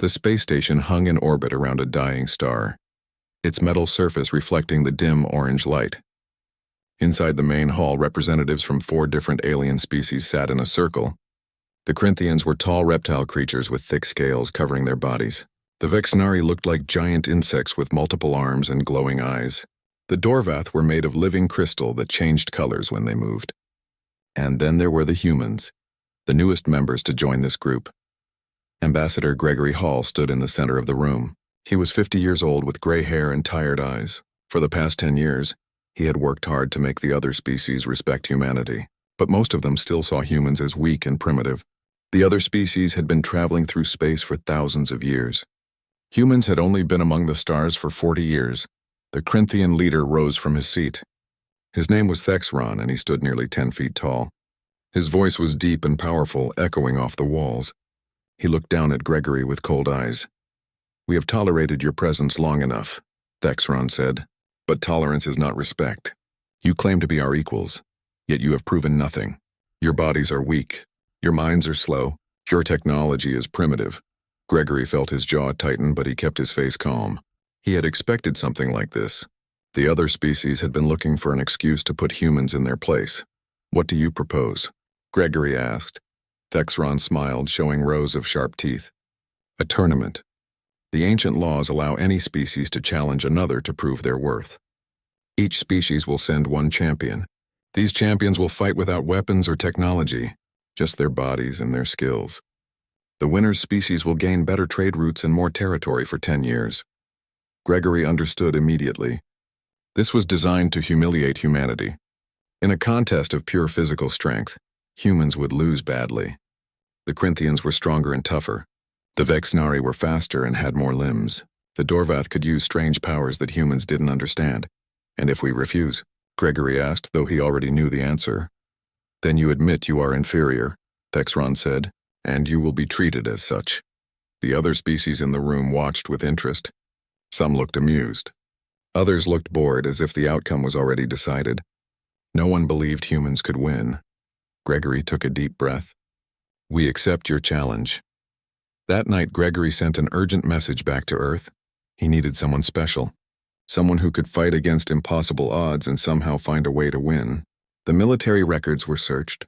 The space station hung in orbit around a dying star, its metal surface reflecting the dim orange light. Inside the main hall, representatives from 4 different alien species sat in a circle. The Corinthians were tall reptile creatures with thick scales covering their bodies. The Vexnari looked like giant insects with multiple arms and glowing eyes. The Dorvath were made of living crystal that changed colors when they moved. And then there were the humans, the newest members to join this group. Ambassador Gregory Hall stood in the center of the room. He was 50 years old with gray hair and tired eyes. For the past 10 years, he had worked hard to make the other species respect humanity, but most of them still saw humans as weak and primitive. The other species had been traveling through space for thousands of years. Humans had only been among the stars for 40 years. The Corinthian leader rose from his seat. His name was Thexron, and he stood nearly 10 feet tall. His voice was deep and powerful, echoing off the walls. He looked down at Gregory with cold eyes. "We have tolerated your presence long enough," Thexron said. "But tolerance is not respect. You claim to be our equals, yet you have proven nothing. Your bodies are weak. Your minds are slow. Your technology is primitive." Gregory felt his jaw tighten, but he kept his face calm. He had expected something like this. The other species had been looking for an excuse to put humans in their place. "What do you propose?" Gregory asked. Thexron smiled, showing rows of sharp teeth. "A tournament. The ancient laws allow any species to challenge another to prove their worth. Each species will send one champion. These champions will fight without weapons or technology, just their bodies and their skills. The winner's species will gain better trade routes and more territory for 10 years. Gregory understood immediately. This was designed to humiliate humanity. In a contest of pure physical strength, humans would lose badly. The Corinthians were stronger and tougher. The Vexnari were faster and had more limbs. The Dorvath could use strange powers that humans didn't understand. "And if we refuse?" Gregory asked, though he already knew the answer. "Then you admit you are inferior," Thexron said, "and you will be treated as such." The other species in the room watched with interest. Some looked amused. Others looked bored, as if the outcome was already decided. No one believed humans could win. Gregory took a deep breath. "We accept your challenge." That night, Gregory sent an urgent message back to Earth. He needed someone special. Someone who could fight against impossible odds and somehow find a way to win. The military records were searched.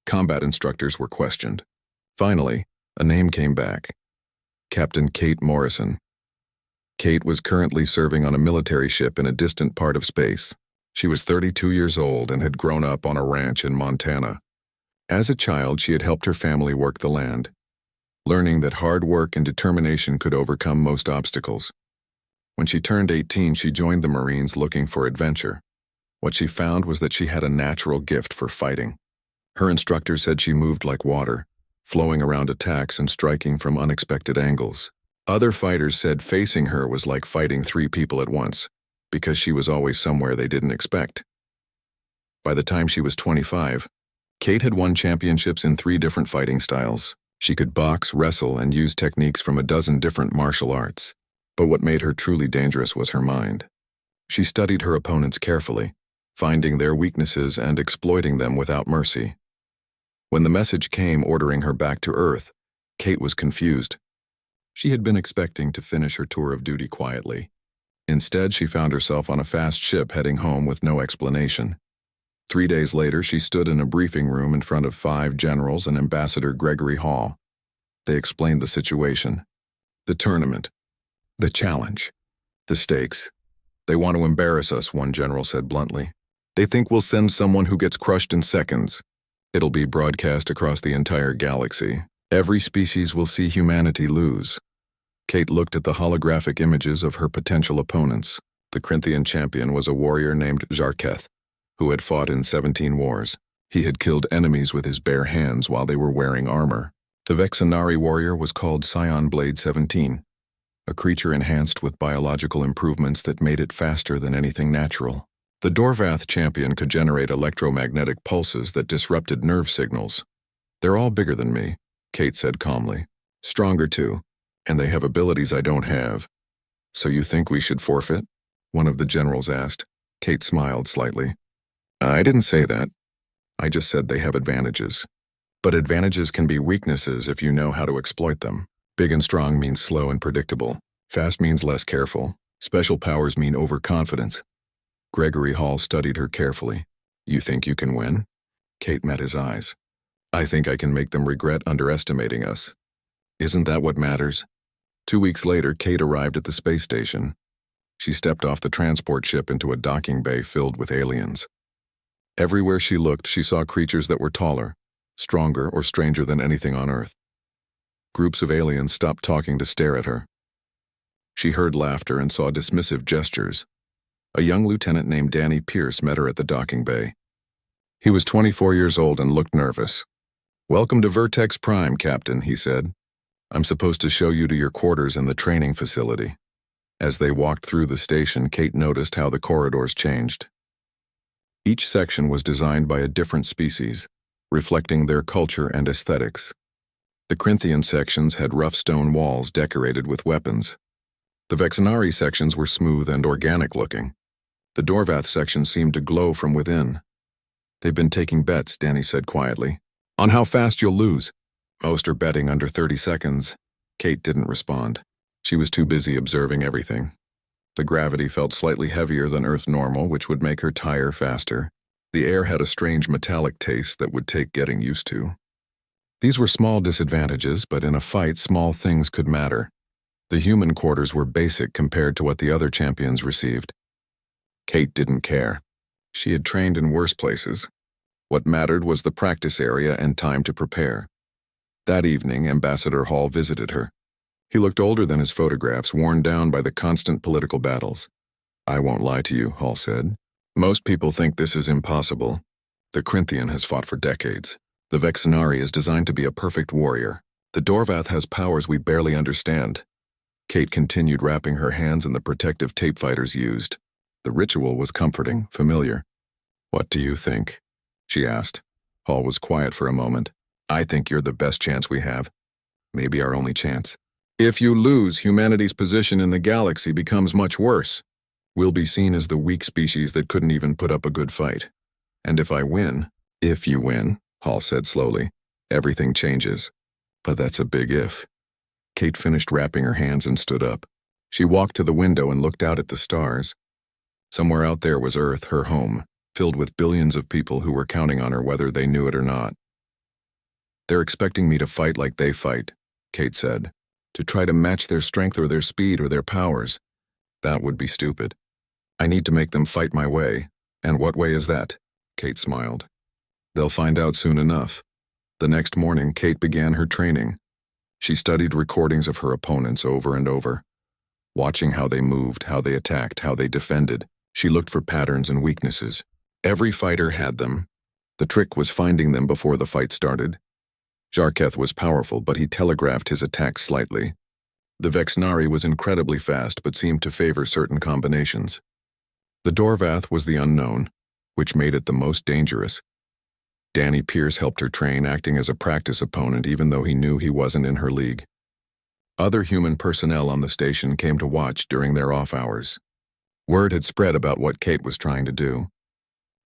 Combat instructors were questioned. Finally, a name came back. Captain Kate Morrison. Kate was currently serving on a military ship in a distant part of space. She was 32 years old and had grown up on a ranch in Montana. As a child, she had helped her family work the land, learning that hard work and determination could overcome most obstacles. When she turned 18, she joined the Marines looking for adventure. What she found was that she had a natural gift for fighting. Her instructor said she moved like water, flowing around attacks and striking from unexpected angles. Other fighters said facing her was like fighting 3 people at once, because she was always somewhere they didn't expect. By the time she was 25, Kate had won championships in 3 different fighting styles. She could box, wrestle, and use techniques from a dozen different martial arts. But what made her truly dangerous was her mind. She studied her opponents carefully, finding their weaknesses and exploiting them without mercy. When the message came ordering her back to Earth, Kate was confused. She had been expecting to finish her tour of duty quietly. Instead, she found herself on a fast ship heading home with no explanation. 3 days later, she stood in a briefing room in front of 5 generals and Ambassador Gregory Hall. They explained the situation. The tournament. The challenge. The stakes. "They want to embarrass us," one general said bluntly. "They think we'll send someone who gets crushed in seconds. It'll be broadcast across the entire galaxy. Every species will see humanity lose." Kate looked at the holographic images of her potential opponents. The Corinthian champion was a warrior named Jarketh, who had fought in 17 wars. He had killed enemies with his bare hands while they were wearing armor. The Vexnari warrior was called Scion Blade 17, a creature enhanced with biological improvements that made it faster than anything natural. The Dorvath champion could generate electromagnetic pulses that disrupted nerve signals. "They're all bigger than me," Kate said calmly. "Stronger too, and they have abilities I don't have." "So you think we should forfeit?" one of the generals asked. Kate smiled slightly. "I didn't say that. I just said they have advantages. But advantages can be weaknesses if you know how to exploit them. Big and strong means slow and predictable. Fast means less careful. Special powers mean overconfidence. Gregory Hall studied her carefully. You think you can win? Kate met his eyes. I think I can make them regret underestimating us. Isn't that what matters? 2 weeks later, Kate arrived at the space station. She stepped off the transport ship into a docking bay filled with aliens. Everywhere she looked, she saw creatures that were taller, stronger, or stranger than anything on Earth. Groups of aliens stopped talking to stare at her. She heard laughter and saw dismissive gestures. A young lieutenant named Danny Pierce met her at the docking bay. He was 24 years old and looked nervous. Welcome to Vertex Prime, Captain, he said. I'm supposed to show you to your quarters in the training facility. As they walked through the station, Kate noticed how the corridors changed. Each section was designed by a different species, reflecting their culture and aesthetics. The Corinthian sections had rough stone walls decorated with weapons. The Vexenari sections were smooth and organic-looking. The Dorvath section seemed to glow from within. They've been taking bets, Danny said quietly. On how fast you'll lose. Most are betting under 30 seconds. Kate didn't respond. She was too busy observing everything. The gravity felt slightly heavier than Earth normal, which would make her tire faster. The air had a strange metallic taste that would take getting used to. These were small disadvantages, but in a fight, small things could matter. The human quarters were basic compared to what the other champions received. Kate didn't care. She had trained in worse places. What mattered was the practice area and time to prepare. That evening, Ambassador Hall visited her. He looked older than his photographs, worn down by the constant political battles. I won't lie to you, Hall said. Most people think this is impossible. The Corinthian has fought for decades. The Vexenari is designed to be a perfect warrior. The Dorvath has powers we barely understand. Kate continued wrapping her hands in the protective tape fighters used. The ritual was comforting, familiar. What do you think? She asked. Hall was quiet for a moment. I think you're the best chance we have. Maybe our only chance. If you lose, humanity's position in the galaxy becomes much worse. We'll be seen as the weak species that couldn't even put up a good fight. And if you win, Hall said slowly, everything changes. But that's a big if. Kate finished wrapping her hands and stood up. She walked to the window and looked out at the stars. Somewhere out there was Earth, her home, filled with billions of people who were counting on her whether they knew it or not. They're expecting me to fight like they fight, Kate said. To try to match their strength or their speed or their powers. That would be stupid. I need to make them fight my way. And what way is that? Kate smiled. They'll find out soon enough. The next morning, Kate began her training. She studied recordings of her opponents over and over. Watching how they moved, how they attacked, how they defended, she looked for patterns and weaknesses. Every fighter had them. The trick was finding them before the fight started. Jarketh was powerful, but he telegraphed his attacks slightly. The Vexenari was incredibly fast, but seemed to favor certain combinations. The Dorvath was the unknown, which made it the most dangerous. Danny Pierce helped her train, acting as a practice opponent even though he knew he wasn't in her league. Other human personnel on the station came to watch during their off hours. Word had spread about what Kate was trying to do.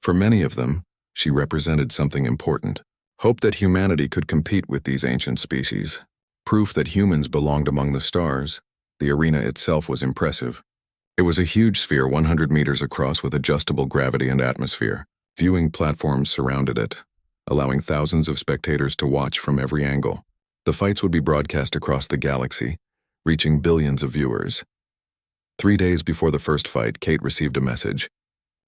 For many of them, she represented something important. Hope that humanity could compete with these ancient species. Proof that humans belonged among the stars. The arena itself was impressive. It was a huge sphere 100 meters across with adjustable gravity and atmosphere. Viewing platforms surrounded it, allowing thousands of spectators to watch from every angle. The fights would be broadcast across the galaxy, reaching billions of viewers. 3 days before the first fight, Kate received a message.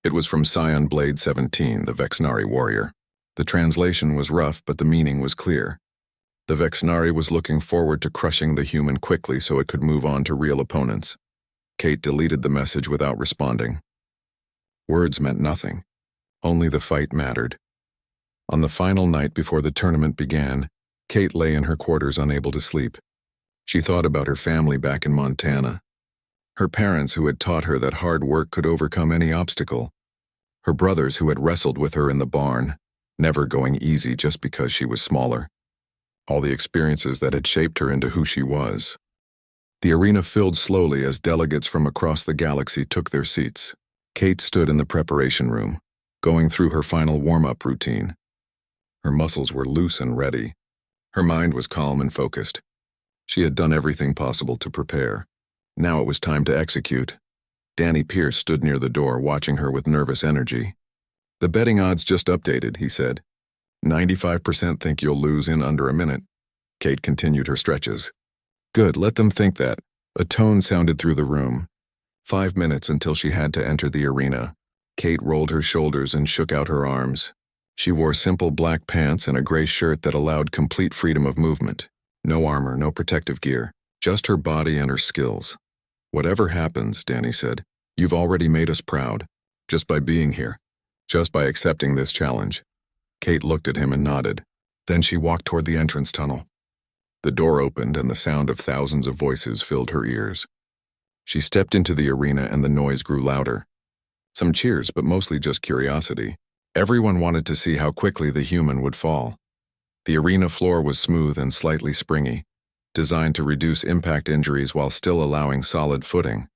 It was from Scion Blade 17, the Vexenari warrior. The translation was rough, but the meaning was clear. The Vexenari was looking forward to crushing the human quickly so it could move on to real opponents. Kate deleted the message without responding. Words meant nothing. Only the fight mattered. On the final night before the tournament began, Kate lay in her quarters unable to sleep. She thought about her family back in Montana. Her parents who had taught her that hard work could overcome any obstacle. Her brothers who had wrestled with her in the barn, never going easy just because she was smaller. All the experiences that had shaped her into who she was. The arena filled slowly as delegates from across the galaxy took their seats. Kate stood in the preparation room, going through her final warm-up routine. Her muscles were loose and ready. Her mind was calm and focused. She had done everything possible to prepare. Now it was time to execute. Danny Pierce stood near the door, watching her with nervous energy. "The betting odds just updated," he said. 95% think you'll lose in under a minute." Kate continued her stretches. "Good, let them think that." A tone sounded through the room. 5 minutes until she had to enter the arena. Kate rolled her shoulders and shook out her arms. She wore simple black pants and a gray shirt that allowed complete freedom of movement. No armor, no protective gear, just her body and her skills. "Whatever happens," Danny said, "you've already made us proud, just by being here, just by accepting this challenge." Kate looked at him and nodded. Then she walked toward the entrance tunnel. The door opened and the sound of thousands of voices filled her ears. She stepped into the arena and the noise grew louder. Some cheers, but mostly just curiosity. Everyone wanted to see how quickly the human would fall. The arena floor was smooth and slightly springy, designed to reduce impact injuries while still allowing solid footing.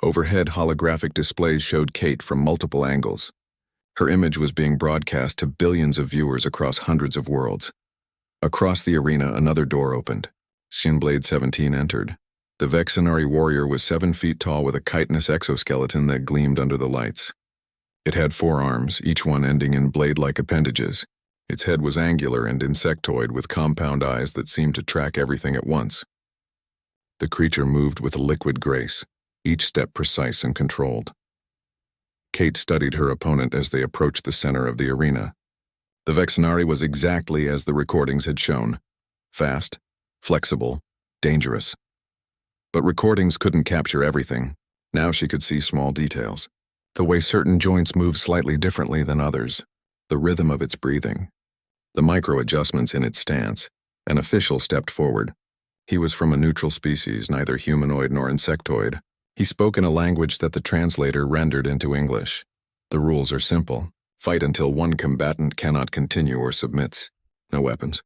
Overhead holographic displays showed Kate from multiple angles. Her image was being broadcast to billions of viewers across hundreds of worlds. Across the arena, another door opened. Shinblade 17 entered. The Vexenari warrior was 7 feet tall with a chitinous exoskeleton that gleamed under the lights. It had 4 arms, each one ending in blade-like appendages. Its head was angular and insectoid with compound eyes that seemed to track everything at once. The creature moved with a liquid grace, each step precise and controlled. Kate studied her opponent as they approached the center of the arena. The Vexenari was exactly as the recordings had shown. Fast, flexible, dangerous. But recordings couldn't capture everything. Now she could see small details. The way certain joints moved slightly differently than others. The rhythm of its breathing. The micro-adjustments in its stance. An official stepped forward. He was from a neutral species, neither humanoid nor insectoid. He spoke in a language that the translator rendered into English. "The rules are simple. Fight until one combatant cannot continue or submits. No weapons.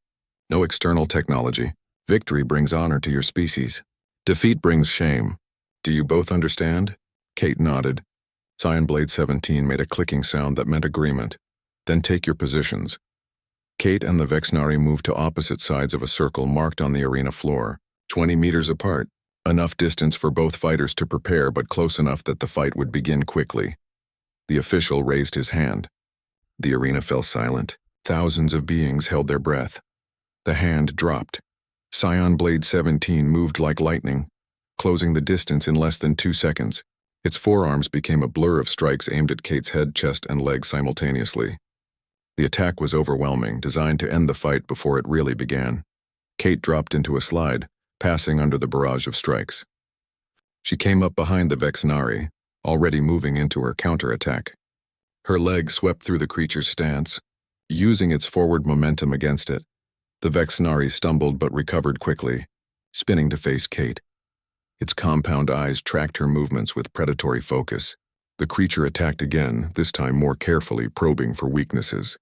No external technology. Victory brings honor to your species. Defeat brings shame. Do you both understand?" Kate nodded. Blade 17 made a clicking sound that meant agreement. "Then take your positions." Kate and the Vexenari moved to opposite sides of a circle marked on the arena floor, 20 meters apart. Enough distance for both fighters to prepare, but close enough that the fight would begin quickly. The official raised his hand. The arena fell silent. Thousands of beings held their breath. The hand dropped. Blade 17 moved like lightning, closing the distance in less than 2 seconds. Its forearms became a blur of strikes aimed at Kate's head, chest, and legs simultaneously. The attack was overwhelming, designed to end the fight before it really began. Kate dropped into a slide, passing under the barrage of strikes. She came up behind the Vexenari, already moving into her counterattack. Her leg swept through the creature's stance, using its forward momentum against it. The Vexenari stumbled but recovered quickly, spinning to face Kate. Its compound eyes tracked her movements with predatory focus. The creature attacked again, this time more carefully, probing for weaknesses.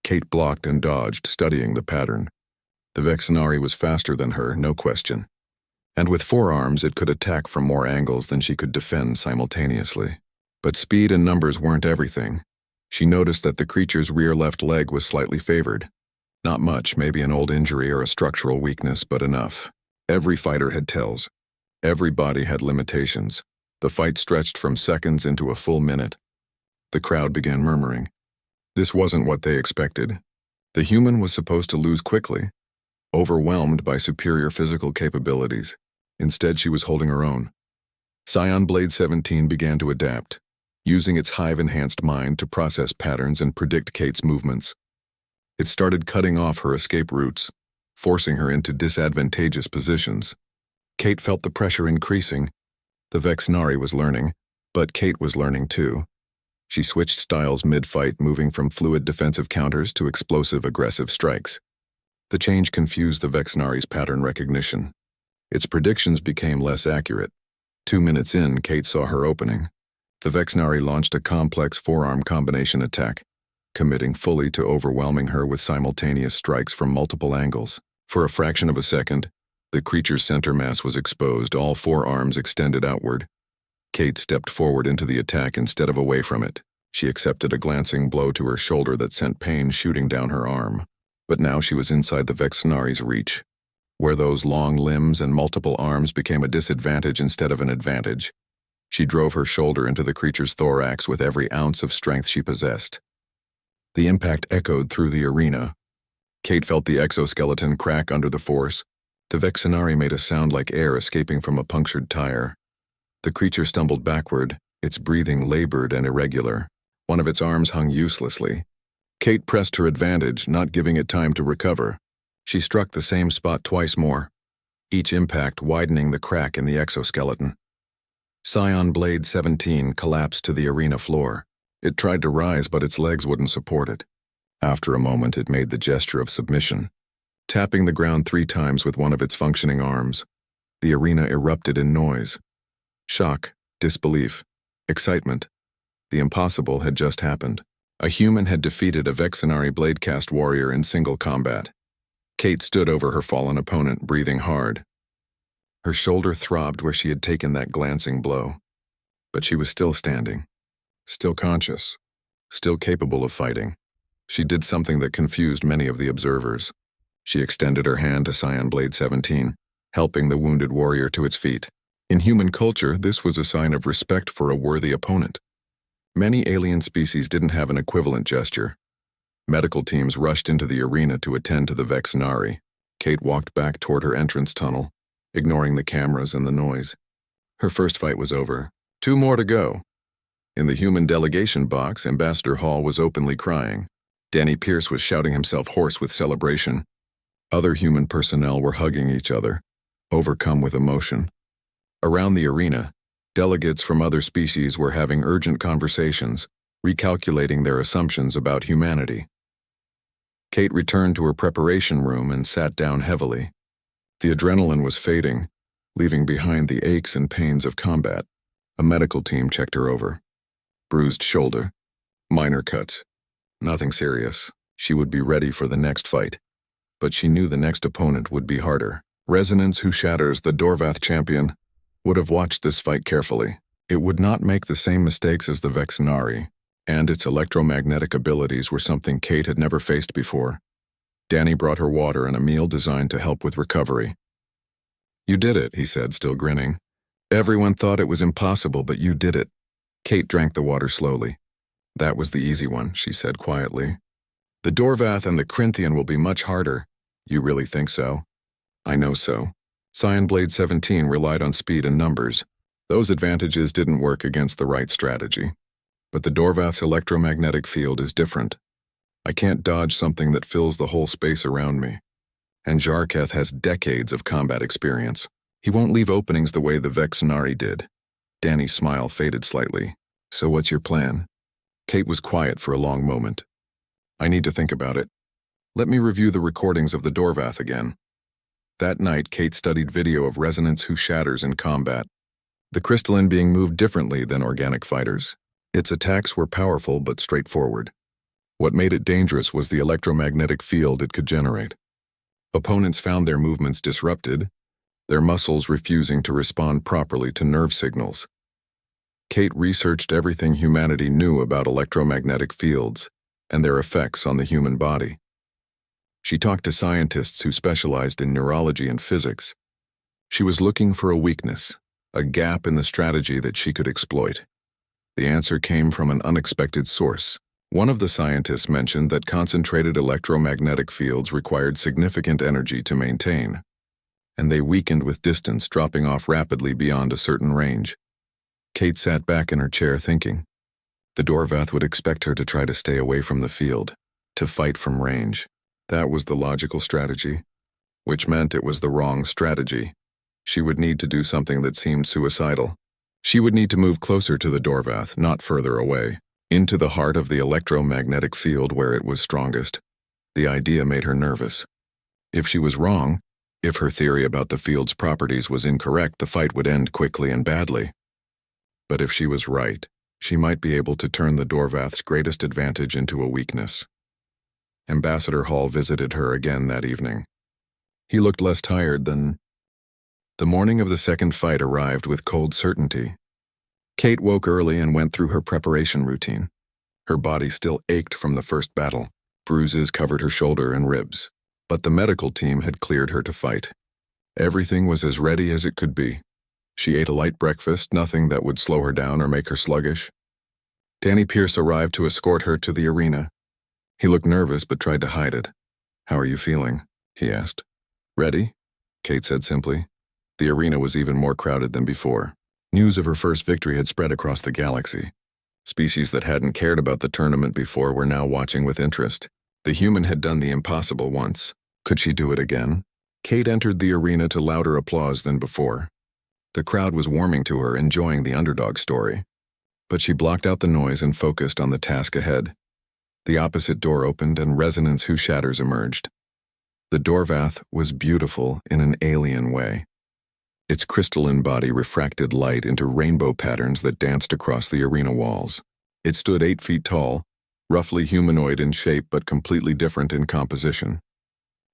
Kate blocked and dodged, studying the pattern. The Vexenari was faster than her, no question. And with 4 arms, it could attack from more angles than she could defend simultaneously. But speed and numbers weren't everything. She noticed that the creature's rear left leg was slightly favored. Not much, maybe an old injury or a structural weakness, but enough. Every fighter had tells. Every body had limitations. The fight stretched from seconds into a full minute. The crowd began murmuring. This wasn't what they expected. The human was supposed to lose quickly, overwhelmed by superior physical capabilities. Instead, she was holding her own. Blade 17 began to adapt, using its hive-enhanced mind to process patterns and predict Kate's movements. It started cutting off her escape routes, forcing her into disadvantageous positions. Kate felt the pressure increasing. The Vexenari was learning, but Kate was learning too. She switched styles mid-fight, moving from fluid defensive counters to explosive aggressive strikes. The change confused the Vexenari's pattern recognition. Its predictions became less accurate. 2 minutes in, Kate saw her opening. The Vexenari launched a complex forearm combination attack, committing fully to overwhelming her with simultaneous strikes from multiple angles. For a fraction of a second, the creature's center mass was exposed, all 4 arms extended outward. Kate stepped forward into the attack instead of away from it. She accepted a glancing blow to her shoulder that sent pain shooting down her arm. But now she was inside the Vexenari's reach. where those long limbs and multiple arms became a disadvantage instead of an advantage. She drove her shoulder into the creature's thorax with every ounce of strength she possessed. The impact echoed through the arena. Kate felt the exoskeleton crack under the force. The Vexenari made a sound like air escaping from a punctured tire. The creature stumbled backward, its breathing labored and irregular. One of its arms hung uselessly. Kate pressed her advantage, not giving it time to recover. She struck the same spot twice more, each impact widening the crack in the exoskeleton. Scion Blade 17 collapsed to the arena floor. It tried to rise, but its legs wouldn't support it. After a moment, it made the gesture of submission. Tapping the ground 3 times with one of its functioning arms, the arena erupted in noise. Shock, disbelief, excitement. The impossible had just happened. A human had defeated a Vexenari Bladecast warrior in single combat. Kate stood over her fallen opponent, breathing hard. Her shoulder throbbed where she had taken that glancing blow. But she was still standing, still conscious, still capable of fighting. She did something that confused many of the observers. She extended her hand to Scion Blade 17, helping the wounded warrior to its feet. In human culture, this was a sign of respect for a worthy opponent. Many alien species didn't have an equivalent gesture. Medical teams rushed into the arena to attend to the Vexenari. Kate walked back toward her entrance tunnel, ignoring the cameras and the noise. Her first fight was over. 2 more to go. In the human delegation box, Ambassador Hall was openly crying. Danny Pierce was shouting himself hoarse with celebration. Other human personnel were hugging each other, overcome with emotion. Around the arena, delegates from other species were having urgent conversations, recalculating their assumptions about humanity. Kate returned to her preparation room and sat down heavily. The adrenaline was fading, leaving behind the aches and pains of combat. A medical team checked her over. Bruised shoulder, minor cuts, nothing serious. She would be ready for the next fight. But she knew the next opponent would be harder. Resonance, who shatters the Dorvath champion, would have watched this fight carefully. It would not make the same mistakes as the Vexenari, and its electromagnetic abilities were something Kate had never faced before. Danny brought her water and a meal designed to help with recovery. "You did it," he said, still grinning. "Everyone thought it was impossible, but you did it." Kate drank the water slowly. "That was the easy one," she said quietly. "The Dorvath and the Corinthian will be much harder." "You really think so?" "I know so." Scion Blade 17 relied on speed and numbers. Those advantages didn't work against the right strategy. But the Dorvath's electromagnetic field is different. I can't dodge something that fills the whole space around me. And Jarketh has decades of combat experience. He won't leave openings the way the Vexenari did. Danny's smile faded slightly. "So what's your plan?" Kate was quiet for a long moment. "I need to think about it. Let me review the recordings of the Dorvath again." That night, Kate studied video of Resonance who shatters in combat. The crystalline being moved differently than organic fighters. Its attacks were powerful but straightforward. What made it dangerous was the electromagnetic field it could generate. Opponents found their movements disrupted, their muscles refusing to respond properly to nerve signals. Kate researched everything humanity knew about electromagnetic fields and their effects on the human body. She talked to scientists who specialized in neurology and physics. She was looking for a weakness, a gap in the strategy that she could exploit. The answer came from an unexpected source. One of the scientists mentioned that concentrated electromagnetic fields required significant energy to maintain, and they weakened with distance, dropping off rapidly beyond a certain range. Kate sat back in her chair thinking. The Dorvath would expect her to try to stay away from the field, to fight from range. That was the logical strategy, which meant it was the wrong strategy. She would need to do something that seemed suicidal. She would need to move closer to the Dorvath, not further away, into the heart of the electromagnetic field where it was strongest. The idea made her nervous. If she was wrong, if her theory about the field's properties was incorrect, the fight would end quickly and badly. But if she was right, she might be able to turn the Dorvath's greatest advantage into a weakness. Ambassador Hall visited her again that evening. He looked less tired than... The morning of the second fight arrived with cold certainty. Kate woke early and went through her preparation routine. Her body still ached from the first battle. Bruises covered her shoulder and ribs. But the medical team had cleared her to fight. Everything was as ready as it could be. She ate a light breakfast, nothing that would slow her down or make her sluggish. Danny Pierce arrived to escort her to the arena. He looked nervous but tried to hide it. "How are you feeling?" he asked. "Ready?" Kate said simply. The arena was even more crowded than before. News of her first victory had spread across the galaxy. Species that hadn't cared about the tournament before were now watching with interest. The human had done the impossible once. Could she do it again? Kate entered the arena to louder applause than before. The crowd was warming to her, enjoying the underdog story. But she blocked out the noise and focused on the task ahead. The opposite door opened and Resonance Who Shatters emerged. The Dorvath was beautiful in an alien way. Its crystalline body refracted light into rainbow patterns that danced across the arena walls. It stood 8 feet tall, roughly humanoid in shape but completely different in composition.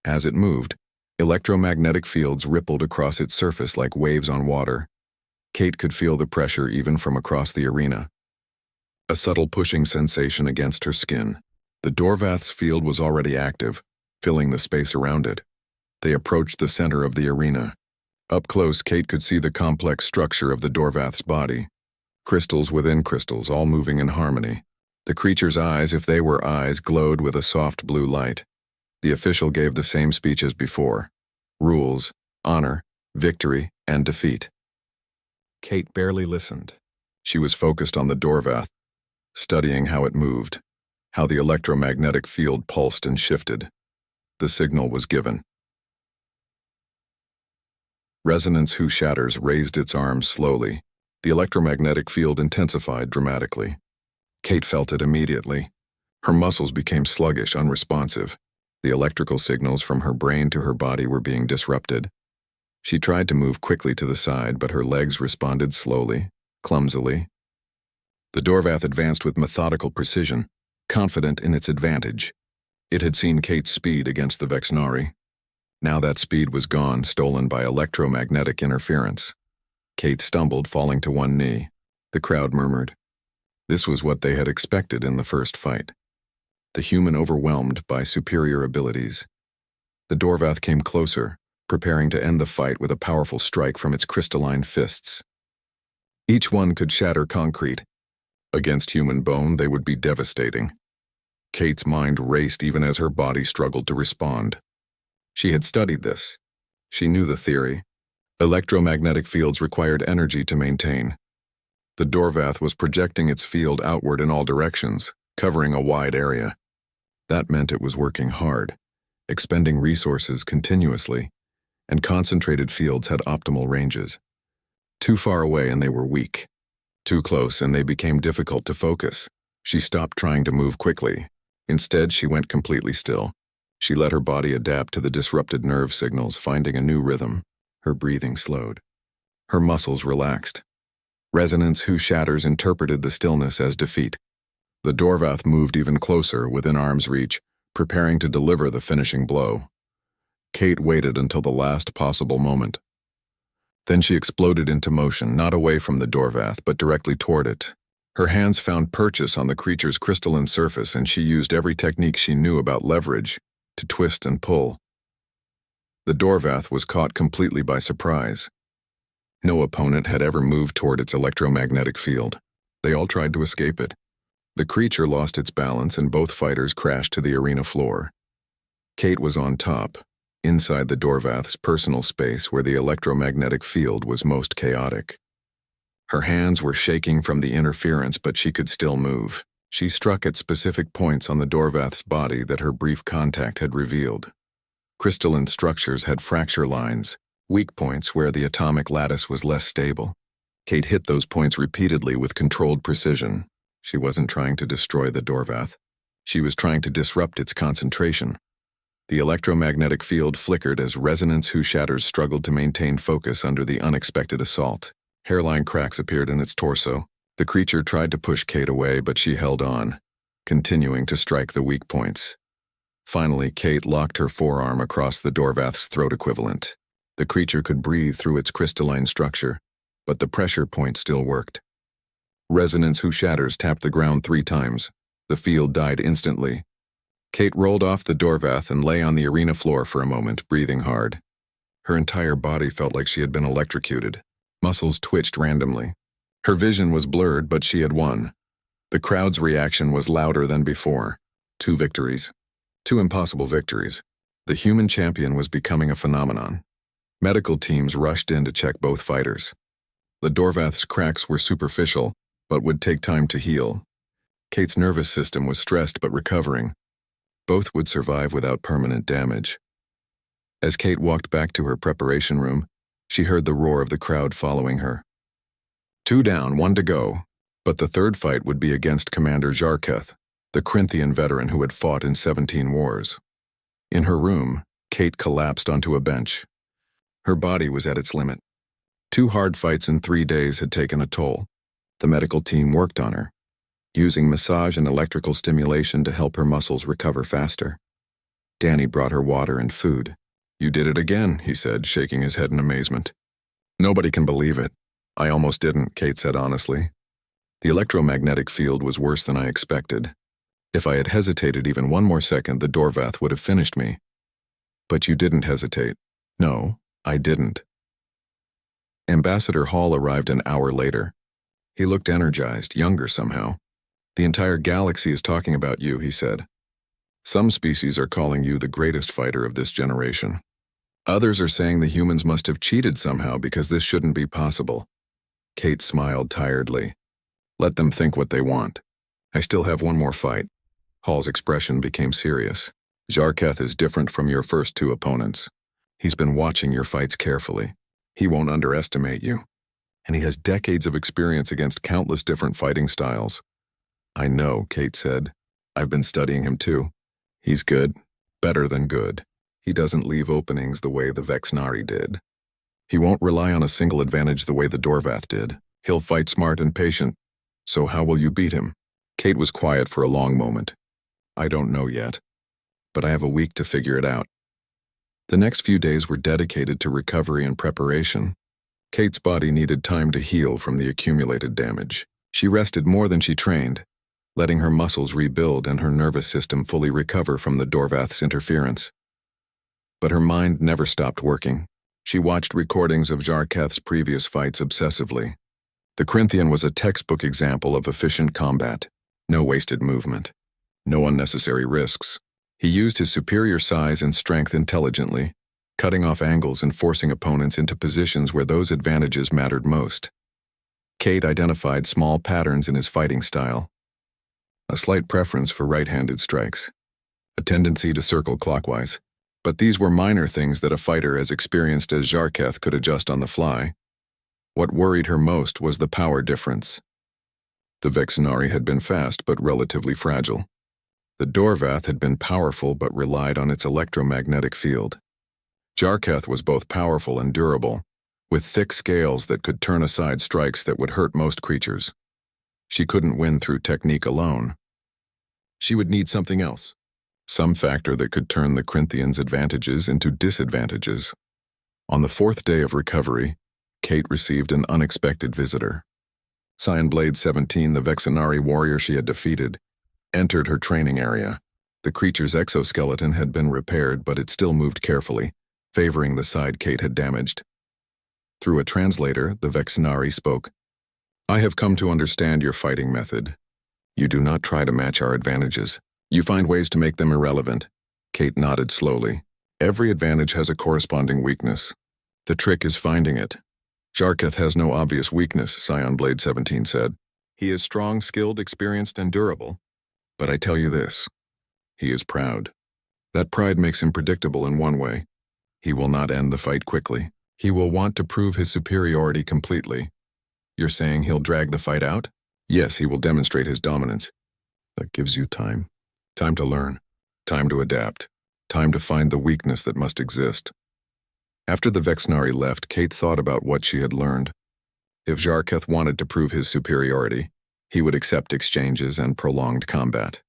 As it moved, electromagnetic fields rippled across its surface like waves on water. Kate could feel the pressure even from across the arena. A subtle pushing sensation against her skin. The Dorvath's field was already active, filling the space around it. They approached the center of the arena. Up close, Kate could see the complex structure of the Dorvath's body. Crystals within crystals, all moving in harmony. The creature's eyes, if they were eyes, glowed with a soft blue light. The official gave the same speech as before. Rules, honor, victory, and defeat. Kate barely listened. She was focused on the Dorvath, studying how it moved, how the electromagnetic field pulsed and shifted. The signal was given. Resonance Who Shatters raised its arms slowly. The electromagnetic field intensified dramatically. Kate felt it immediately. Her muscles became sluggish, unresponsive. The electrical signals from her brain to her body were being disrupted. She tried to move quickly to the side, but her legs responded slowly, clumsily. The Dorvath advanced with methodical precision, confident in its advantage. It had seen Kate's speed against the Vexnari. Now that speed was gone, stolen by electromagnetic interference. Kate stumbled, falling to one knee. The crowd murmured. This was what they had expected in the first fight. The human overwhelmed by superior abilities. The Dorvath came closer, preparing to end the fight with a powerful strike from its crystalline fists. Each one could shatter concrete. Against human bone, they would be devastating. Kate's mind raced even as her body struggled to respond. She had studied this. She knew the theory. Electromagnetic fields required energy to maintain. The Dorvath was projecting its field outward in all directions, covering a wide area. That meant it was working hard, expending resources continuously, and concentrated fields had optimal ranges. Too far away and they were weak. Too close and they became difficult to focus. She stopped trying to move quickly. Instead, she went completely still. She let her body adapt to the disrupted nerve signals, finding a new rhythm. Her breathing slowed. Her muscles relaxed. Resonance Who Shatters interpreted the stillness as defeat. The Dorvath moved even closer, within arm's reach, preparing to deliver the finishing blow. Kate waited until the last possible moment. Then she exploded into motion, not away from the Dorvath, but directly toward it. Her hands found purchase on the creature's crystalline surface, and she used every technique she knew about leverage to twist and pull. The Dorvath was caught completely by surprise. No opponent had ever moved toward its electromagnetic field. They all tried to escape it. The creature lost its balance and both fighters crashed to the arena floor. Kate was on top, inside the Dorvath's personal space where the electromagnetic field was most chaotic. Her hands were shaking from the interference, but she could still move. She struck at specific points on the Dorvath's body that her brief contact had revealed. Crystalline structures had fracture lines, weak points where the atomic lattice was less stable. Kate hit those points repeatedly with controlled precision. She wasn't trying to destroy the Dorvath. She was trying to disrupt its concentration. The electromagnetic field flickered as Resonance Who Shatters struggled to maintain focus under the unexpected assault. Hairline cracks appeared in its torso. The creature tried to push Kate away, but she held on, continuing to strike the weak points. Finally, Kate locked her forearm across the Dorvath's throat equivalent. The creature could breathe through its crystalline structure, but the pressure point still worked. Resonance Who Shatters tapped the ground 3 times. The field died instantly. Kate rolled off the Dorvath and lay on the arena floor for a moment, breathing hard. Her entire body felt like she had been electrocuted. Muscles twitched randomly. Her vision was blurred, but she had won. The crowd's reaction was louder than before. 2 victories. 2 impossible victories. The human champion was becoming a phenomenon. Medical teams rushed in to check both fighters. The Dorvath's cracks were superficial, but would take time to heal. Kate's nervous system was stressed but recovering. Both would survive without permanent damage. As Kate walked back to her preparation room, she heard the roar of the crowd following her. 2 down, 1 to go. But the third fight would be against Commander Jarketh, the Corinthian veteran who had fought in 17 wars. In her room, Kate collapsed onto a bench. Her body was at its limit. 2 hard fights in 3 days had taken a toll. The medical team worked on her, using massage and electrical stimulation to help her muscles recover faster. Danny brought her water and food. "You did it again," he said, shaking his head in amazement. "Nobody can believe it." "I almost didn't," Kate said honestly. "The electromagnetic field was worse than I expected. If I had hesitated even 1 more second, the Dorvath would have finished me." "But you didn't hesitate." "No, I didn't." Ambassador Hall arrived an hour later. He looked energized, younger somehow. "The entire galaxy is talking about you," he said. "Some species are calling you the greatest fighter of this generation. Others are saying the humans must have cheated somehow because this shouldn't be possible." Kate smiled tiredly. "Let them think what they want. I still have 1 more fight." Hall's expression became serious. "Jarketh is different from your first 2 opponents. He's been watching your fights carefully. He won't underestimate you. And he has decades of experience against countless different fighting styles." "I know," Kate said. "I've been studying him too. He's good, better than good. He doesn't leave openings the way the Vexnari did. He won't rely on a single advantage the way the Dorvath did. He'll fight smart and patient. So how will you beat him?" Kate was quiet for a long moment. "I don't know yet, but I have a week to figure it out." The next few days were dedicated to recovery and preparation. Kate's body needed time to heal from the accumulated damage. She rested more than she trained, letting her muscles rebuild and her nervous system fully recover from the Dorvath's interference. But her mind never stopped working. She watched recordings of Jarketh's previous fights obsessively. The Corinthian was a textbook example of efficient combat. No wasted movement. No unnecessary risks. He used his superior size and strength intelligently, cutting off angles and forcing opponents into positions where those advantages mattered most. Kate identified small patterns in his fighting style. A slight preference for right-handed strikes. A tendency to circle clockwise. But these were minor things that a fighter as experienced as Jarketh could adjust on the fly. What worried her most was the power difference. The Vexnari had been fast but relatively fragile. The Dorvath had been powerful but relied on its electromagnetic field. Jarketh was both powerful and durable, with thick scales that could turn aside strikes that would hurt most creatures. She couldn't win through technique alone. She would need something else. Some factor that could turn the Corinthians' advantages into disadvantages. On the 4th day of recovery, Kate received an unexpected visitor. Scion Blade 17, the Vexnari warrior she had defeated, entered her training area. The creature's exoskeleton had been repaired, but it still moved carefully, favoring the side Kate had damaged. Through a translator, the Vexnari spoke. "I have come to understand your fighting method. You do not try to match our advantages. You find ways to make them irrelevant." Kate nodded slowly. "Every advantage has a corresponding weakness. The trick is finding it." "Jarketh has no obvious weakness," Scion Blade 17 said. "He is strong, skilled, experienced, and durable. But I tell you this, he is proud. That pride makes him predictable in one way. He will not end the fight quickly. He will want to prove his superiority completely." "You're saying he'll drag the fight out?" "Yes, he will demonstrate his dominance. That gives you time. Time to learn. Time to adapt. Time to find the weakness that must exist." After the Vexnari left, Kate thought about what she had learned. If Jarketh wanted to prove his superiority, he would accept exchanges and prolonged combat.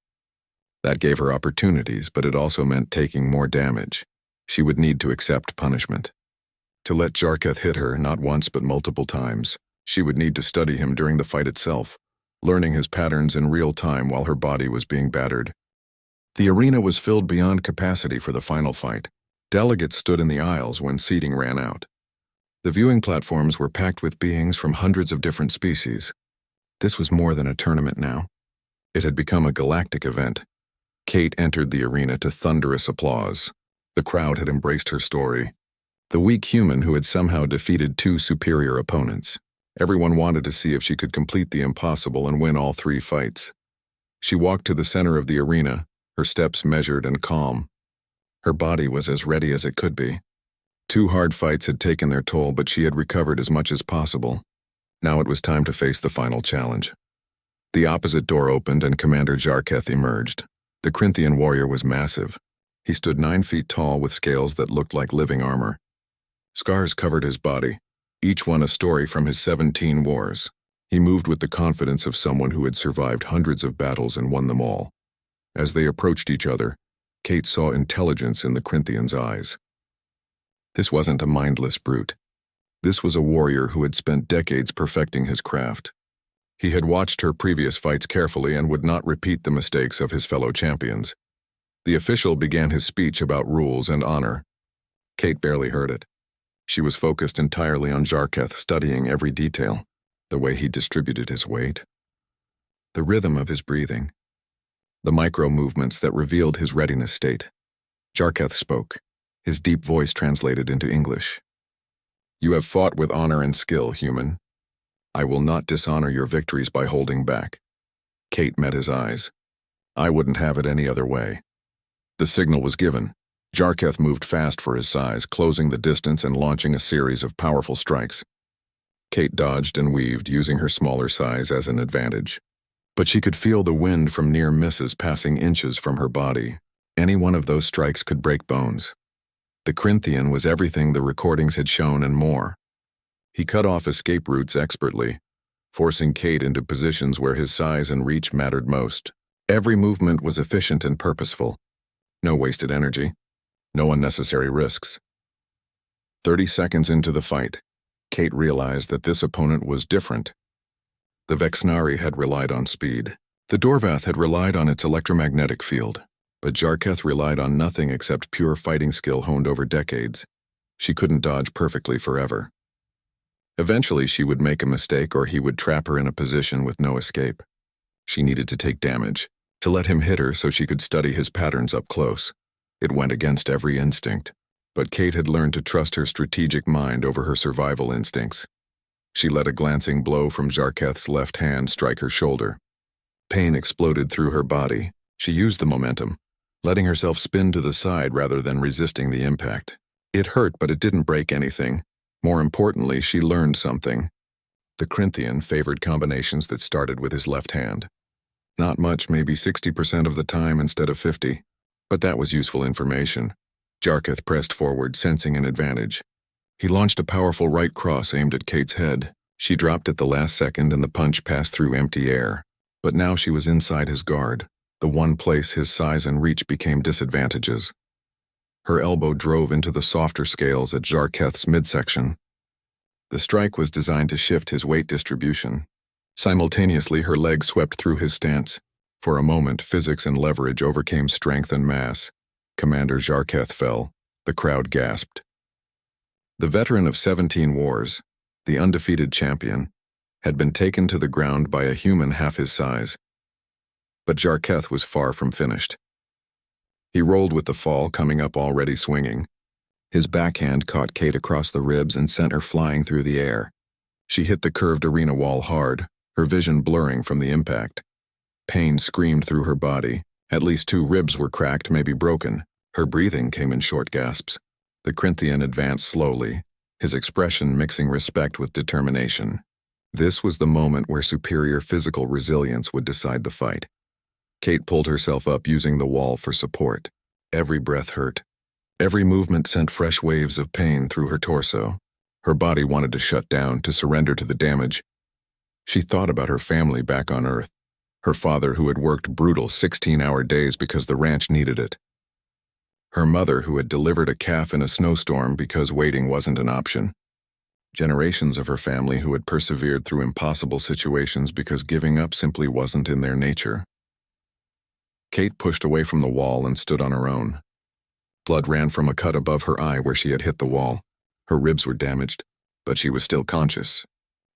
That gave her opportunities, but it also meant taking more damage. She would need to accept punishment. To let Jarketh hit her, not once but multiple times, she would need to study him during the fight itself, learning his patterns in real time while her body was being battered. The arena was filled beyond capacity for the final fight. Delegates stood in the aisles when seating ran out. The viewing platforms were packed with beings from hundreds of different species. This was more than a tournament now. It had become a galactic event. Kate entered the arena to thunderous applause. The crowd had embraced her story. The weak human who had somehow defeated two superior opponents. Everyone wanted to see if she could complete the impossible and win all 3 fights. She walked to the center of the arena, her steps measured and calm. Her body was as ready as it could be. 2 hard fights had taken their toll, but she had recovered as much as possible. Now it was time to face the final challenge. The opposite door opened and Commander Jarketh emerged. The Corinthian warrior was massive. He stood 9 feet tall with scales that looked like living armor. Scars covered his body, each one a story from his 17 wars. He moved with the confidence of someone who had survived hundreds of battles and won them all. As they approached each other, Kate saw intelligence in the Corinthian's eyes. This wasn't a mindless brute. This was a warrior who had spent decades perfecting his craft. He had watched her previous fights carefully and would not repeat the mistakes of his fellow champions. The official began his speech about rules and honor. Kate barely heard it. She was focused entirely on Jarketh, studying every detail, the way he distributed his weight, the rhythm of his breathing, the micro-movements that revealed his readiness state. Jarketh spoke. His deep voice translated into English. "You have fought with honor and skill, human. I will not dishonor your victories by holding back." Kate met his eyes. "I wouldn't have it any other way." The signal was given. Jarketh moved fast for his size, closing the distance and launching a series of powerful strikes. Kate dodged and weaved, using her smaller size as an advantage. But she could feel the wind from near misses passing inches from her body. Any one of those strikes could break bones. The Corinthian was everything the recordings had shown and more. He cut off escape routes expertly, forcing Kate into positions where his size and reach mattered most. Every movement was efficient and purposeful. No wasted energy. No unnecessary risks. 30 seconds into the fight, Kate realized that this opponent was different. The Vexnari had relied on speed. The Dorvath had relied on its electromagnetic field. But Jarketh relied on nothing except pure fighting skill honed over decades. She couldn't dodge perfectly forever. Eventually she would make a mistake or he would trap her in a position with no escape. She needed to take damage, to let him hit her so she could study his patterns up close. It went against every instinct, but Kate had learned to trust her strategic mind over her survival instincts. She let a glancing blow from Jarketh's left hand strike her shoulder. Pain exploded through her body. She used the momentum, letting herself spin to the side rather than resisting the impact. It hurt, but it didn't break anything. More importantly, she learned something. The Corinthian favored combinations that started with his left hand. Not much, maybe 60% of the time instead of 50%, but that was useful information. Jarketh pressed forward, sensing an advantage. He launched a powerful right cross aimed at Kate's head. She dropped at the last second and the punch passed through empty air. But now she was inside his guard. The one place his size and reach became disadvantages. Her elbow drove into the softer scales at Jarketh's midsection. The strike was designed to shift his weight distribution. Simultaneously, her leg swept through his stance. For a moment, physics and leverage overcame strength and mass. Commander Jarketh fell. The crowd gasped. The veteran of 17 wars, the undefeated champion, had been taken to the ground by a human half his size. But Jarketh was far from finished. He rolled with the fall, coming up already swinging. His backhand caught Kate across the ribs and sent her flying through the air. She hit the curved arena wall hard, her vision blurring from the impact. Pain screamed through her body. At least 2 ribs were cracked, maybe broken. Her breathing came in short gasps. The Corinthian advanced slowly, his expression mixing respect with determination. This was the moment where superior physical resilience would decide the fight. Kate pulled herself up using the wall for support. Every breath hurt. Every movement sent fresh waves of pain through her torso. Her body wanted to shut down, to surrender to the damage. She thought about her family back on Earth. Her father who had worked brutal 16-hour days because the ranch needed it. Her mother who had delivered a calf in a snowstorm because waiting wasn't an option. Generations of her family who had persevered through impossible situations because giving up simply wasn't in their nature. Kate pushed away from the wall and stood on her own. Blood ran from a cut above her eye where she had hit the wall. Her ribs were damaged, but she was still conscious,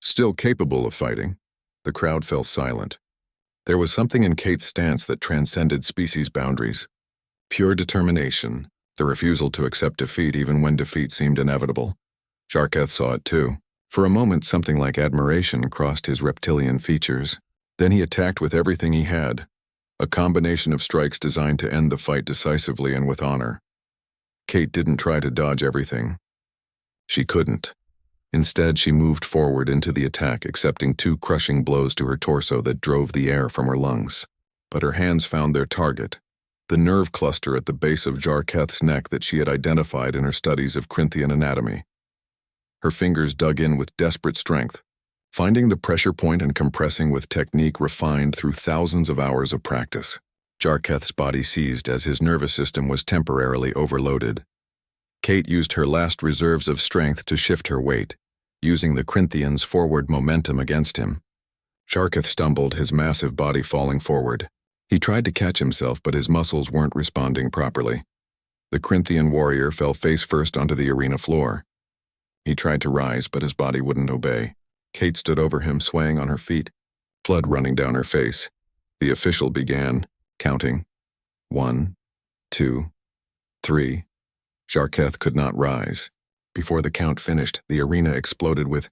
still capable of fighting. The crowd fell silent. There was something in Kate's stance that transcended species boundaries. Pure determination, the refusal to accept defeat even when defeat seemed inevitable. Jarketh saw it too. For a moment, something like admiration crossed his reptilian features. Then he attacked with everything he had, a combination of strikes designed to end the fight decisively and with honor. Kate didn't try to dodge everything. She couldn't. Instead, she moved forward into the attack, accepting 2 crushing blows to her torso that drove the air from her lungs. But her hands found their target, the nerve cluster at the base of Jarketh's neck that she had identified in her studies of Corinthian anatomy. Her fingers dug in with desperate strength, finding the pressure point and compressing with technique refined through thousands of hours of practice. Jarketh's body seized as his nervous system was temporarily overloaded. Kate used her last reserves of strength to shift her weight, using the Corinthian's forward momentum against him. Jarketh stumbled, his massive body falling forward. He tried to catch himself, but his muscles weren't responding properly. The Corinthian warrior fell face first onto the arena floor. He tried to rise, but his body wouldn't obey. Kate stood over him, swaying on her feet, blood running down her face. The official began, counting. 1, 2, 3. Jarketh could not rise. Before the count finished, the arena exploded with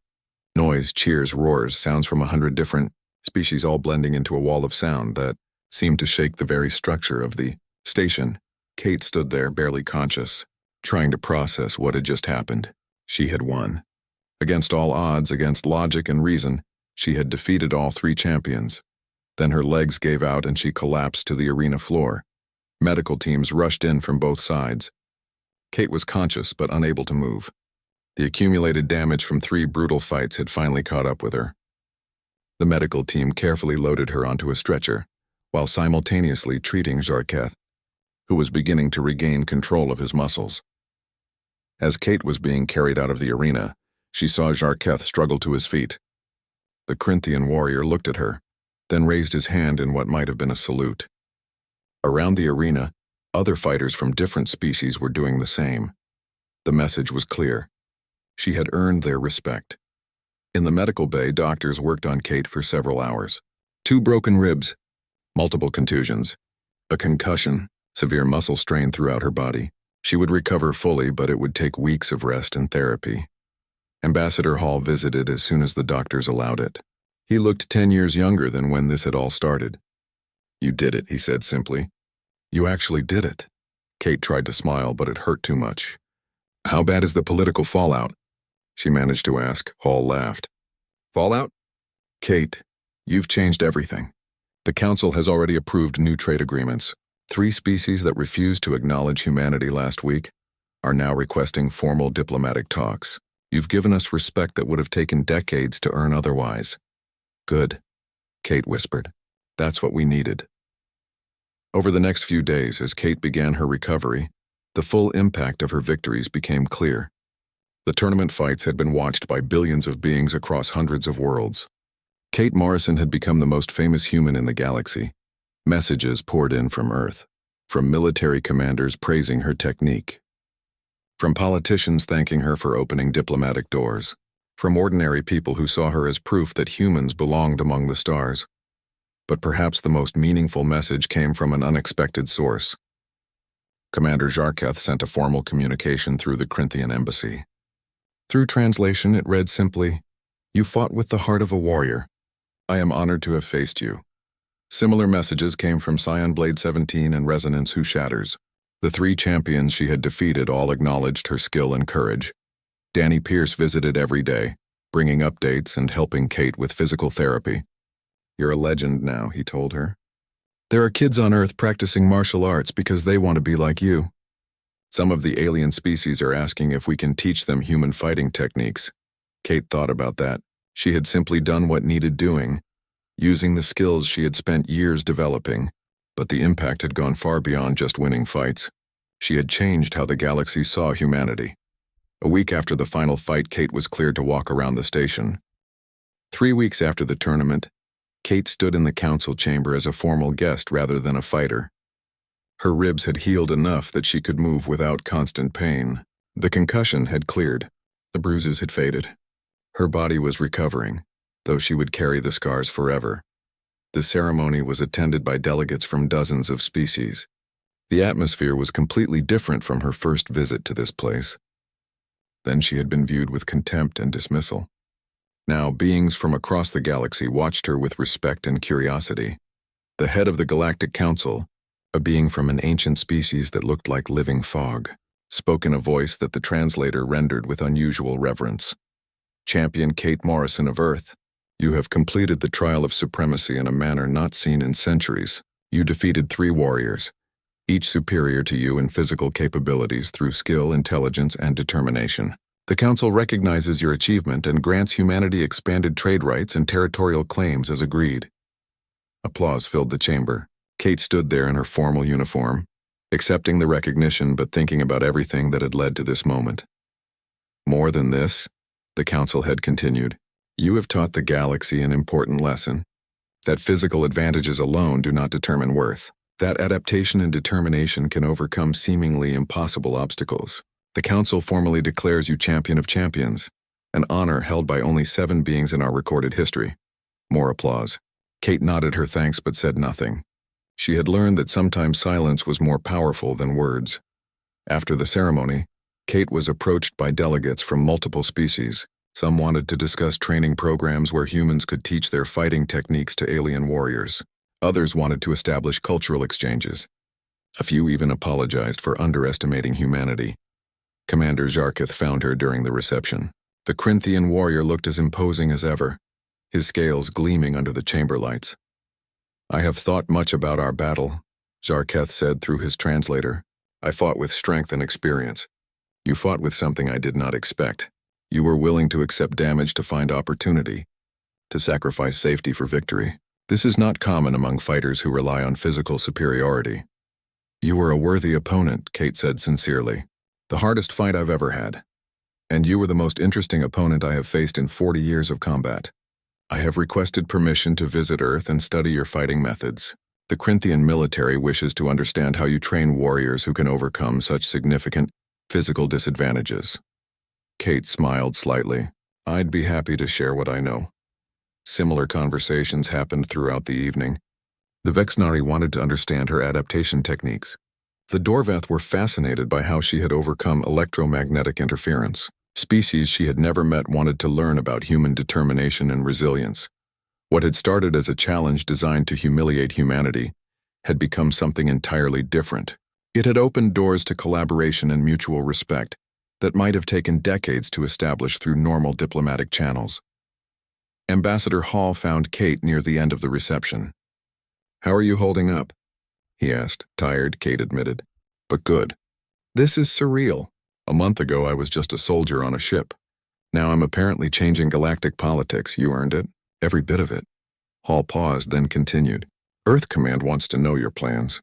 noise, cheers, roars, sounds from 100 different species all blending into a wall of sound that seemed to shake the very structure of the station. Kate stood there, barely conscious, trying to process what had just happened. She had won. Against all odds, against logic and reason, she had defeated all 3 champions. Then her legs gave out and she collapsed to the arena floor. Medical teams rushed in from both sides. Kate was conscious but unable to move. The accumulated damage from 3 brutal fights had finally caught up with her. The medical team carefully loaded her onto a stretcher, while simultaneously treating Jarketh, who was beginning to regain control of his muscles. As Kate was being carried out of the arena, she saw Jarketh struggle to his feet. The Corinthian warrior looked at her, then raised his hand in what might have been a salute. Around the arena, other fighters from different species were doing the same. The message was clear. She had earned their respect. In the medical bay, doctors worked on Kate for several hours. 2 broken ribs, multiple contusions, a concussion, severe muscle strain throughout her body. She would recover fully, but it would take weeks of rest and therapy. Ambassador Hall visited as soon as the doctors allowed it. He looked 10 years younger than when this had all started. "You did it," he said simply. "You actually did it." Kate tried to smile, but it hurt too much. "How bad is the political fallout?" she managed to ask. Hall laughed. "Fallout? Kate, you've changed everything. The Council has already approved new trade agreements. 3 species that refused to acknowledge humanity last week are now requesting formal diplomatic talks. You've given us respect that would have taken decades to earn otherwise." "Good," Kate whispered. "That's what we needed." Over the next few days, as Kate began her recovery, the full impact of her victories became clear. The tournament fights had been watched by billions of beings across hundreds of worlds. Kate Morrison had become the most famous human in the galaxy. Messages poured in from Earth, from military commanders praising her technique, from politicians thanking her for opening diplomatic doors, from ordinary people who saw her as proof that humans belonged among the stars. But perhaps the most meaningful message came from an unexpected source. Commander Jarketh sent a formal communication through the Corinthian embassy. Through translation, it read simply, "You fought with the heart of a warrior. I am honored to have faced you." Similar messages came from Scion Blade 17 and Resonance Who Shatters. The 3 champions she had defeated all acknowledged her skill and courage. Danny Pierce visited every day, bringing updates and helping Kate with physical therapy. "You're a legend now," he told her. "There are kids on Earth practicing martial arts because they want to be like you. Some of the alien species are asking if we can teach them human fighting techniques." Kate thought about that. She had simply done what needed doing, using the skills she had spent years developing, but the impact had gone far beyond just winning fights. She had changed how the galaxy saw humanity. A week after the final fight, Kate was cleared to walk around the station. 3 weeks after the tournament, Kate stood in the council chamber as a formal guest rather than a fighter. Her ribs had healed enough that she could move without constant pain. The concussion had cleared. The bruises had faded. Her body was recovering, though she would carry the scars forever. The ceremony was attended by delegates from dozens of species. The atmosphere was completely different from her first visit to this place. Then she had been viewed with contempt and dismissal. Now, beings from across the galaxy watched her with respect and curiosity. The head of the Galactic Council, a being from an ancient species that looked like living fog, spoke in a voice that the translator rendered with unusual reverence. Champion Kate Morrison of Earth, you have completed the trial of supremacy in a manner not seen in centuries. You defeated 3 warriors, each superior to you in physical capabilities through skill, intelligence, and determination. The Council recognizes your achievement and grants humanity expanded trade rights and territorial claims as agreed. Applause filled the chamber. Kate stood there in her formal uniform, accepting the recognition but thinking about everything that had led to this moment. More than this, the Council head continued, you have taught the galaxy an important lesson, that physical advantages alone do not determine worth, that adaptation and determination can overcome seemingly impossible obstacles. The Council formally declares you Champion of Champions, an honor held by only 7 beings in our recorded history. More applause. Kate nodded her thanks but said nothing. She had learned that sometimes silence was more powerful than words. After the ceremony, Kate was approached by delegates from multiple species. Some wanted to discuss training programs where humans could teach their fighting techniques to alien warriors. Others wanted to establish cultural exchanges. A few even apologized for underestimating humanity. Commander Zarkith found her during the reception. The Corinthian warrior looked as imposing as ever, his scales gleaming under the chamber lights. I have thought much about our battle, Zarkith said through his translator. I fought with strength and experience. You fought with something I did not expect. You were willing to accept damage to find opportunity, to sacrifice safety for victory. This is not common among fighters who rely on physical superiority. You were a worthy opponent, Kate said sincerely. The hardest fight I've ever had. And you were the most interesting opponent I have faced in 40 years of combat. I have requested permission to visit Earth and study your fighting methods. The Corinthian military wishes to understand how you train warriors who can overcome such significant physical disadvantages. Kate smiled slightly. I'd be happy to share what I know. Similar conversations happened throughout the evening. The Vexnari wanted to understand her adaptation techniques. The Dorvath were fascinated by how she had overcome electromagnetic interference. Species she had never met wanted to learn about human determination and resilience. What had started as a challenge designed to humiliate humanity had become something entirely different. It had opened doors to collaboration and mutual respect that might have taken decades to establish through normal diplomatic channels. Ambassador Hall found Kate near the end of the reception. How are you holding up? He asked. Tired, Kate admitted. But good. This is surreal. A month ago I was just a soldier on a ship. Now I'm apparently changing galactic politics. You earned it. Every bit of it. Hall paused, then continued. Earth Command wants to know your plans.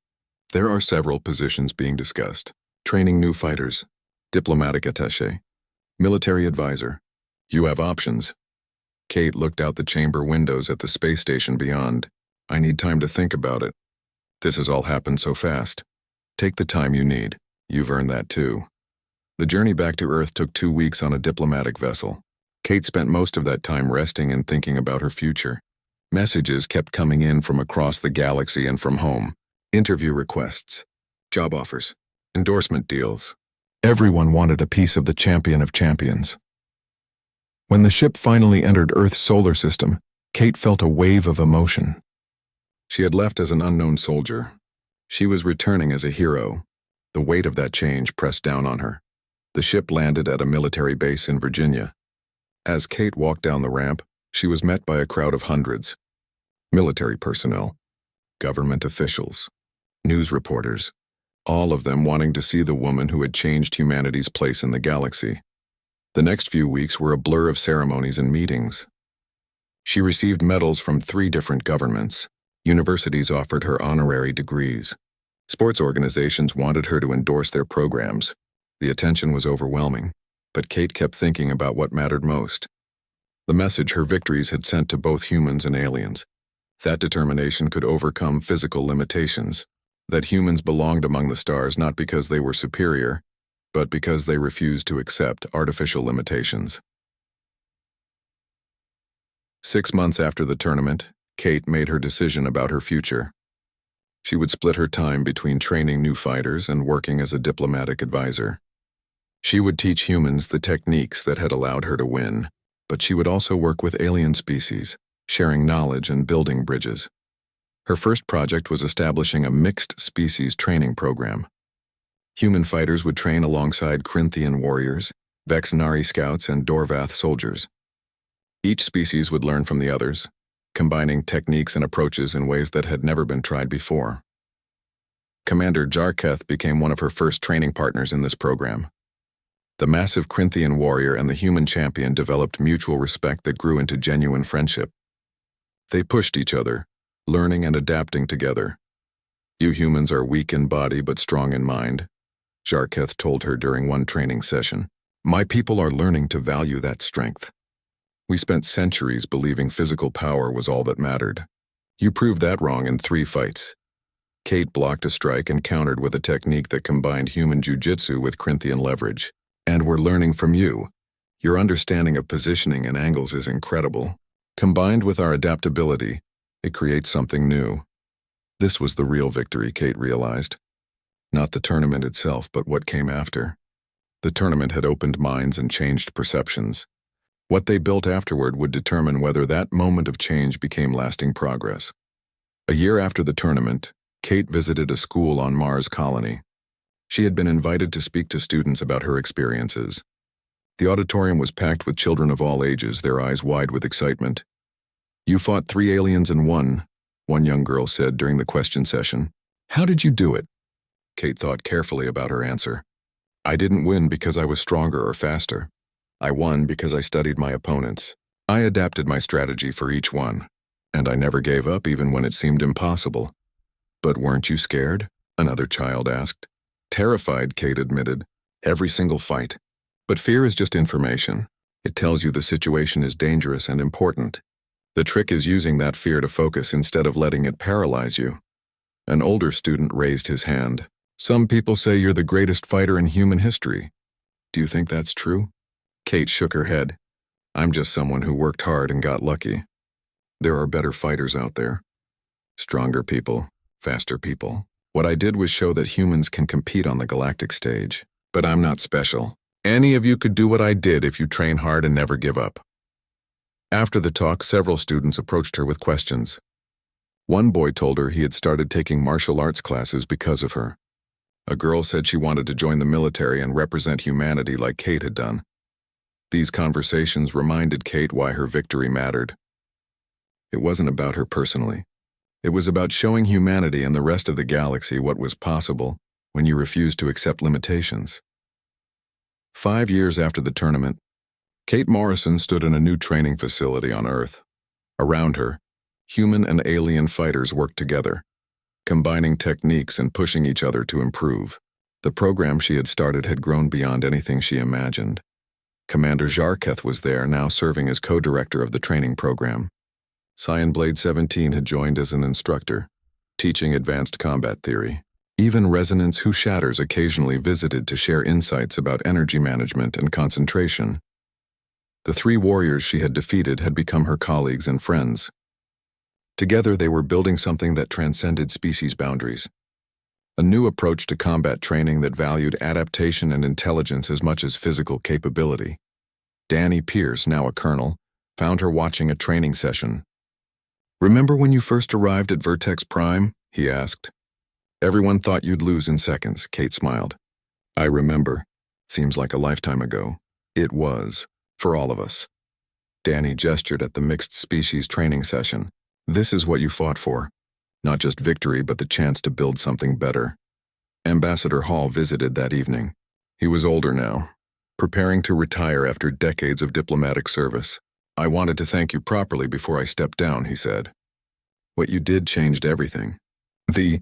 There are several positions being discussed. Training new fighters, diplomatic attaché, military advisor. You have options. Kate looked out the chamber windows at the space station beyond. I need time to think about it. This has all happened so fast. Take the time you need. You've earned that too. The journey back to Earth took 2 weeks on a diplomatic vessel. Kate spent most of that time resting and thinking about her future. Messages kept coming in from across the galaxy and from home. Interview requests, job offers, endorsement deals. Everyone wanted a piece of the champion of champions. When the ship finally entered Earth's solar system, Kate felt a wave of emotion. She had left as an unknown soldier. She was returning as a hero. The weight of that change pressed down on her. The ship landed at a military base in Virginia. As Kate walked down the ramp, she was met by a crowd of hundreds. Military personnel, government officials, news reporters, all of them wanting to see the woman who had changed humanity's place in the galaxy. The next few weeks were a blur of ceremonies and meetings. She received medals from 3 different governments. Universities offered her honorary degrees. Sports organizations wanted her to endorse their programs. The attention was overwhelming, but Kate kept thinking about what mattered most. The message her victories had sent to both humans and aliens. That determination could overcome physical limitations. that humans belonged among the stars not because they were superior, but because they refused to accept artificial limitations. 6 months after the tournament, Kate made her decision about her future. She would split her time between training new fighters and working as a diplomatic advisor. She would teach humans the techniques that had allowed her to win, but she would also work with alien species, sharing knowledge and building bridges. Her first project was establishing a mixed species training program. Human fighters would train alongside Corinthian warriors, Vexnari scouts, and Dorvath soldiers. Each species would learn from the others, combining techniques and approaches in ways that had never been tried before. Commander Jarketh became one of her first training partners in this program. The massive Corinthian warrior and the human champion developed mutual respect that grew into genuine friendship. They pushed each other, learning and adapting together. "You humans are weak in body but strong in mind," Jarketh told her during one training session. "My people are learning to value that strength. We spent centuries believing physical power was all that mattered. You proved that wrong in 3 fights." Kate blocked a strike and countered with a technique that combined human jujitsu with Corinthian leverage. "And we're learning from you. Your understanding of positioning and angles is incredible. Combined with our adaptability, it creates something new." This was the real victory, Kate realized. Not the tournament itself, but what came after. The tournament had opened minds and changed perceptions. What they built afterward would determine whether that moment of change became lasting progress. A year after the tournament, Kate visited a school on Mars colony. She had been invited to speak to students about her experiences. The auditorium was packed with children of all ages, their eyes wide with excitement. "You fought 3 aliens and won," one young girl said during the question session. "How did you do it?" Kate thought carefully about her answer. "I didn't win because I was stronger or faster. I won because I studied my opponents. I adapted my strategy for each one, and I never gave up even when it seemed impossible." "But weren't you scared?" another child asked. "Terrified," Kate admitted. "Every single fight. But fear is just information. It tells you the situation is dangerous and important. The trick is using that fear to focus instead of letting it paralyze you." An older student raised his hand. "Some people say you're the greatest fighter in human history. Do you think that's true?" Kate shook her head. "I'm just someone who worked hard and got lucky. There are better fighters out there. Stronger people, faster people. What I did was show that humans can compete on the galactic stage. But I'm not special. Any of you could do what I did if you train hard and never give up." After the talk, several students approached her with questions. One boy told her he had started taking martial arts classes because of her. A girl said she wanted to join the military and represent humanity like Kate had done. These conversations reminded Kate why her victory mattered. It wasn't about her personally. It was about showing humanity and the rest of the galaxy what was possible when you refused to accept limitations. 5 years after the tournament, Kate Morrison stood in a new training facility on Earth. Around her, human and alien fighters worked together, combining techniques and pushing each other to improve. The program she had started had grown beyond anything she imagined. Commander Jarketh was there, now serving as co-director of the training program. Cyan Blade 17 had joined as an instructor, teaching advanced combat theory. Even Resonance Who Shatters occasionally visited to share insights about energy management and concentration. The 3 warriors she had defeated had become her colleagues and friends. Together they were building something that transcended species boundaries. A new approach to combat training that valued adaptation and intelligence as much as physical capability. Danny Pierce, now a colonel, found her watching a training session. "Remember when you first arrived at Vertex Prime?" he asked. "Everyone thought you'd lose in seconds," Kate smiled. "I remember. Seems like a lifetime ago." It was, for all of us. Danny gestured at the mixed species training session. "This is what you fought for. Not just victory, but the chance to build something better." Ambassador Hall visited that evening. He was older now, preparing to retire after decades of diplomatic service. "I wanted to thank you properly before I stepped down," he said. "What you did changed everything." The